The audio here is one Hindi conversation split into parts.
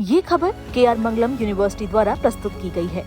ये खबर KR मंगलम यूनिवर्सिटी द्वारा प्रस्तुत की गई है।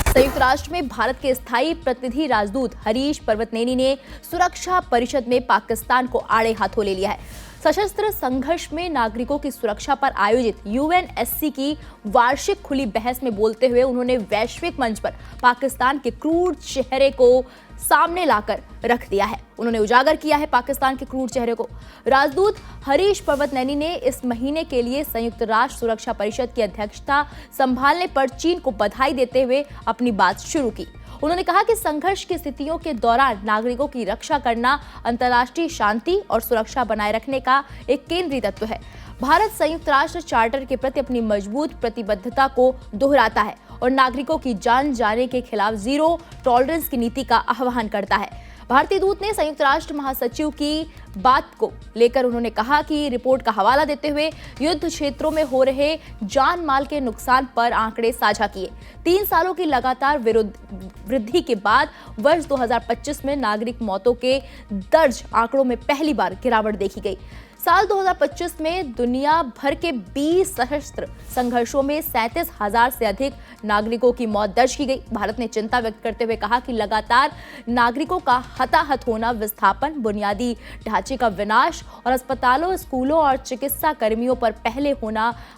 संयुक्त राष्ट्र में भारत के स्थायी प्रतिनिधि राजदूत हरीश पर्वतनेनी ने सुरक्षा परिषद में पाकिस्तान को आड़े हाथों ले लिया है। सशस्त्र संघर्ष में नागरिकों की सुरक्षा पर आयोजित UNSC की वार्षिक खुली बहस में बोलते हुए उन्होंने वैश्विक मंच पर पाकिस्तान के क्रूर चेहरे को सामने लाकर रख दिया है। उन्होंने उजागर किया है पाकिस्तान के क्रूर चेहरे को। राजदूत हरीश पर्वतनेनी ने इस महीने के लिए संयुक्त राष्ट्र सुरक्षा परिषद की अध्यक्षता संभालने पर चीन को बधाई देते हुए अपनी बात शुरू की। उन्होंने कहा कि संघर्ष की स्थितियों के दौरान नागरिकों की रक्षा करना अंतर्राष्ट्रीय शांति और सुरक्षा बनाए रखने का एक केंद्रीय तत्व है। भारत संयुक्त राष्ट्र चार्टर के प्रति अपनी मजबूत प्रतिबद्धता को दोहराता है और नागरिकों की जान जाने के खिलाफ जीरो टॉलरेंस की नीति का आह्वान करता है। भारतीय दूत ने संयुक्त राष्ट्र महासचिव की बात को लेकर उन्होंने कहा कि रिपोर्ट का हवाला देते हुए युद्ध क्षेत्रों में हो रहे जान माल के नुकसान पर आंकड़े साझा किए। 3 सालों की लगातार वृद्धि के बाद वर्ष 2025 में नागरिक मौतों के दर्ज आंकड़ों में पहली बार गिरावट देखी गई। साल 2025 में दुनिया भर के 20 सशस्त्र संघर्षों में 37,000 से अधिक नागरिकों की मौत दर्ज की गई। भारत ने चिंता व्यक्त करते हुए कहा कि लगातार नागरिकों का हताहत होना, विस्थापन, बुनियादी ढांचे का विनाश और अस्पतालों, स्कूलों और चिकित्सा कर्मियों पर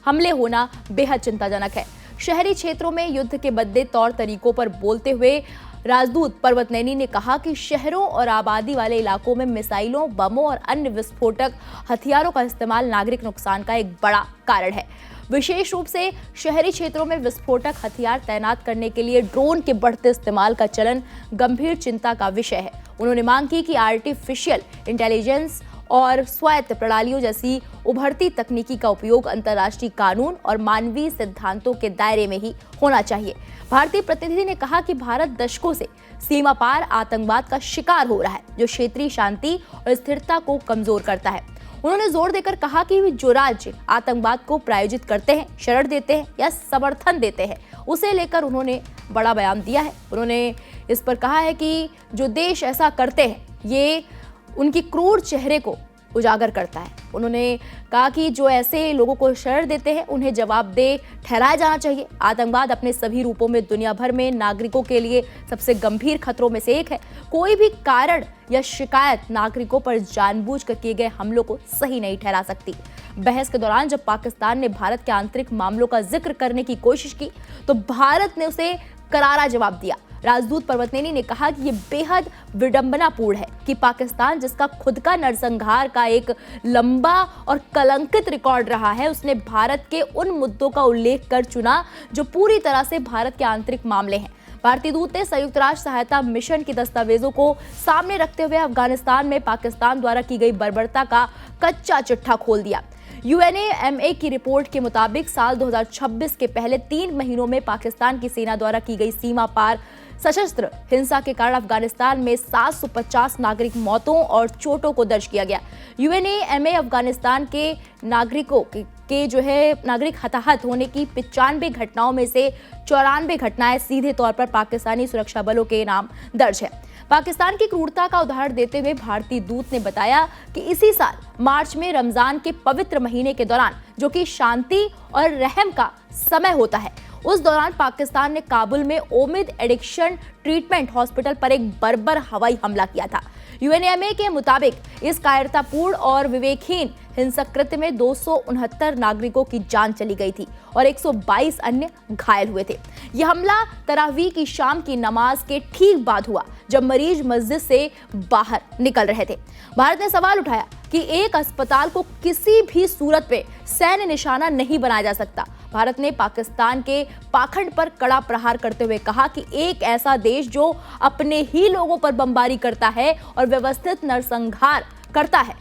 हमले होना बेहद चिंताजनक है। शहरी क्षेत्रों में युद्ध के बदले तौर तरीकों पर बोलते हुए राजदूत पर्वतनेनी ने कहा कि शहरों और आबादी वाले इलाकों में मिसाइलों, बमों और अन्य विस्फोटक हथियारों का इस्तेमाल नागरिक नुकसान का एक बड़ा कारण है। विशेष रूप से शहरी क्षेत्रों में विस्फोटक हथियार तैनात करने के लिए ड्रोन के बढ़ते इस्तेमाल का चलन गंभीर चिंता का विषय है। उन्होंने मांग की कि आर्टिफिशियल इंटेलिजेंस और स्वायत्त प्रणालियों जैसी उभरती तकनीकी का उपयोग अंतर्राष्ट्रीय कानून और मानवीय सिद्धांतों के दायरे में ही होना चाहिए। भारतीय प्रतिनिधि ने कहा कि भारत दशकों से सीमा पार आतंकवाद का शिकार हो रहा है, जो क्षेत्रीय शांति और स्थिरता को कमजोर करता है। उन्होंने जोर देकर कहा कि जो राज्य आतंकवाद को प्रायोजित करते हैं, शरण देते हैं या समर्थन देते हैं, उसे लेकर उन्होंने बड़ा बयान दिया है। उन्होंने इस पर कहा है कि जो देश ऐसा करते हैं, ये उनकी क्रूर चेहरे को उजागर करता है। उन्होंने कहा कि जो ऐसे लोगों को शरण देते हैं, उन्हें जवाबदेह ठहराया जाना चाहिए। आतंकवाद अपने सभी रूपों में दुनिया भर में नागरिकों के लिए सबसे गंभीर खतरों में से एक है। कोई भी कारण या शिकायत नागरिकों पर जानबूझकर किए गए हमलों को सही नहीं ठहरा सकती। बहस के दौरान जब पाकिस्तान ने भारत के आंतरिक मामलों का जिक्र करने की कोशिश की, तो भारत ने उसे करारा जवाब दिया। राजदूत पर्वतनेनी ने कहा कि ये बेहद विडंबनापूर्ण है कि पाकिस्तान, जिसका खुद का नरसंहार का एक लंबा और कलंकित रिकॉर्ड रहा है, उसने भारत के उन मुद्दों का उल्लेख कर चुना जो पूरी तरह से भारत के आंतरिक मामले हैं। भारतीय दूत ने संयुक्त राष्ट्र सहायता मिशन के दस्तावेजों को सामने रखते हुए अफगानिस्तान में पाकिस्तान द्वारा की गई बर्बरता का कच्चा चिट्ठा खोल दिया। UNAMA की रिपोर्ट के मुताबिक साल 2026 के पहले 3 महीनों में पाकिस्तान की सेना द्वारा की गई सीमा पार सशस्त्र हिंसा के कारण अफगानिस्तान में 750 नागरिक मौतों और चोटों को दर्ज किया गया। UNAMA अफगानिस्तान के नागरिकों के नागरिक हताहत होने की 95 घटनाओं में से 94 घटनाएं सीधे तौर पर पाकिस्तानी सुरक्षा बलों के नाम दर्ज है। पाकिस्तान की क्रूरता का उदाहरण देते हुए भारतीय दूत ने बताया कि इसी साल मार्च में रमजान के पवित्र महीने के दौरान, जो कि शांति और रहम का समय होता है, उस दौरान पाकिस्तान ने काबुल में ओमिद एडिक्शन ट्रीटमेंट हॉस्पिटल पर एक बर्बर हवाई हमला किया था। UNAMA के मुताबिक इस कायरतापूर्ण और विवेकहीन हिंसक कृत्य में 269 नागरिकों की जान चली गई थी और 122 अन्य घायल हुए थे। यह हमला तरावीह की शाम की नमाज के ठीक बाद हुआ, जब मरीज मस्जिद से बाहर निकल रहे थे। भारत ने सवाल उठाया कि एक अस्पताल को किसी भी सूरत पे सैन्य निशाना नहीं बनाया जा सकता। भारत ने पाकिस्तान के पाखंड पर कड़ा प्रहार करते हुए कहा कि एक ऐसा देश जो अपने ही लोगों पर बमबारी करता है और व्यवस्थित नरसंहार करता है,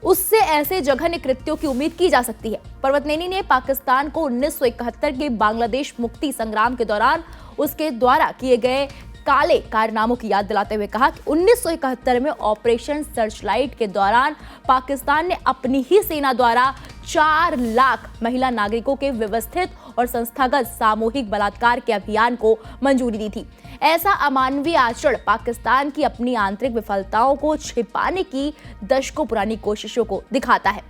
उससे ऐसे जघन्य कृत्यों की उम्मीद की जा सकती है। पर्वतनेनी ने पाकिस्तान को 1971 के बांग्लादेश मुक्ति संग्राम के दौरान उसके द्वारा किए गए काले कारनामों की याद दिलाते हुए कहा कि 1971 में ऑपरेशन सर्चलाइट के दौरान पाकिस्तान ने अपनी ही सेना द्वारा 4 लाख महिला नागरिकों के व्यवस्थित और संस्थागत सामूहिक बलात्कार के अभियान को मंजूरी दी थी। ऐसा अमानवीय आचरण पाकिस्तान की अपनी आंतरिक विफलताओं को छिपाने की दशकों पुरानी कोशिशों को दिखाता है।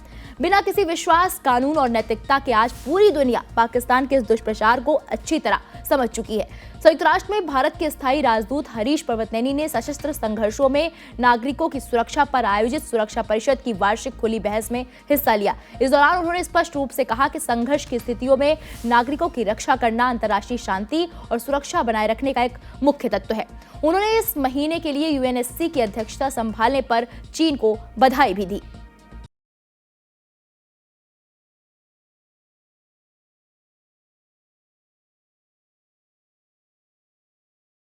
बिना किसी विश्वास, कानून और नैतिकता के आज पूरी दुनिया पाकिस्तान के इस दुष्प्रचार को अच्छी तरह समझ चुकी है। संयुक्त राष्ट्र में भारत के स्थायी राजदूत हरीश पर्वतनैनी ने सशस्त्र संघर्षों में नागरिकों की सुरक्षा पर आयोजित सुरक्षा परिषद की वार्षिक खुली बहस में हिस्सा लिया। इस दौरान उन्होंने स्पष्ट रूप से कहा कि संघर्ष की स्थितियों में नागरिकों की रक्षा करना अंतर्राष्ट्रीय शांति और सुरक्षा बनाए रखने का एक मुख्य तत्व है। उन्होंने इस महीने के लिए यूएनएससी की अध्यक्षता संभालने पर चीन को बधाई भी दी।